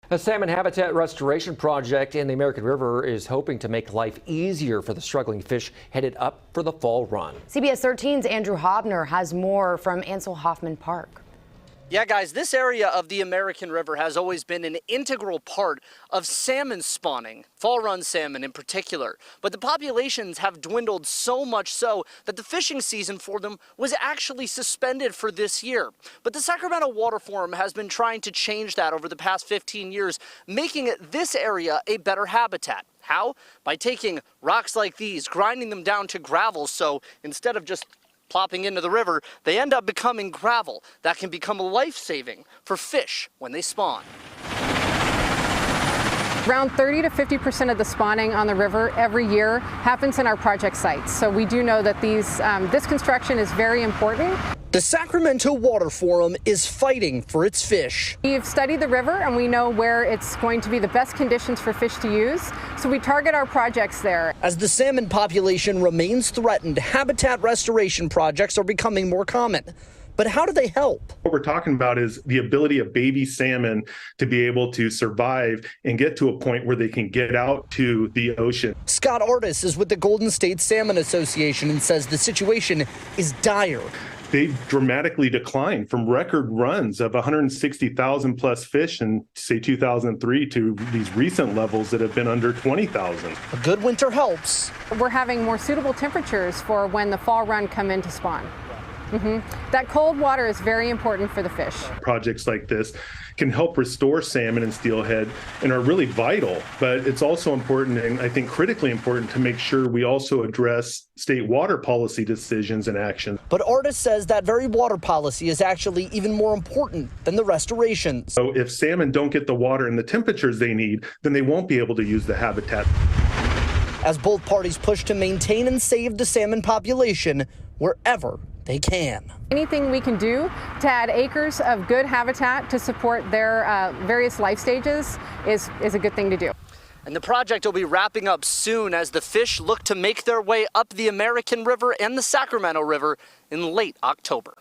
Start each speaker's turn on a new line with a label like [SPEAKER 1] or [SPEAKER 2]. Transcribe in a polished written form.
[SPEAKER 1] A salmon habitat restoration project in the American River is hoping to make life easier for the struggling fish headed up for the fall run.
[SPEAKER 2] CBS 13's Andrew Hobner has more from Ansel Hoffman Park.
[SPEAKER 3] Yeah, guys, this area of the American River has always been an integral part of salmon spawning, fall run salmon in particular. But the populations have dwindled so much so that the fishing season for them was actually suspended for this year. But the Sacramento Water Forum has been trying to change that over the past 15 years, making this area a better habitat. How? By taking rocks like these, grinding them down to gravel, so instead of just plopping into the river, they end up becoming gravel that can become life-saving for fish when they spawn.
[SPEAKER 4] Around 30 to 50% of the spawning on the river every year happens in our project sites. So we do know that this construction is very important.
[SPEAKER 3] The Sacramento Water Forum is fighting for its fish.
[SPEAKER 4] We've studied the river and we know where it's going to be the best conditions for fish to use, so we target our projects there.
[SPEAKER 3] As the salmon population remains threatened, habitat restoration projects are becoming more common. But how do they help?
[SPEAKER 5] What we're talking about is the ability of baby salmon to be able to survive and get to a point where they can get out to the ocean.
[SPEAKER 3] Scott Artis is with the Golden State Salmon Association and says the situation is dire.
[SPEAKER 5] They've dramatically declined from record runs of 160,000 plus fish in, say, 2003 to these recent levels that have been under 20,000.
[SPEAKER 3] A good winter helps.
[SPEAKER 4] We're having more suitable temperatures for when the fall run come in to spawn. That cold water is very important for the fish.
[SPEAKER 5] Projects like this can help restore salmon and steelhead and are really vital, but it's also important, and I think critically important, to make sure we also address state water policy decisions and actions.
[SPEAKER 3] But Artis says that very water policy is actually even more important than the restoration.
[SPEAKER 5] So if salmon don't get the water and the temperatures they need, then they won't be able to use the habitat.
[SPEAKER 3] As both parties push to maintain and save the salmon population wherever they can.
[SPEAKER 4] Anything we can do to add acres of good habitat to support their various life stages is a good thing to do.
[SPEAKER 3] And the project will be wrapping up soon as the fish look to make their way up the American River and the Sacramento River in late October.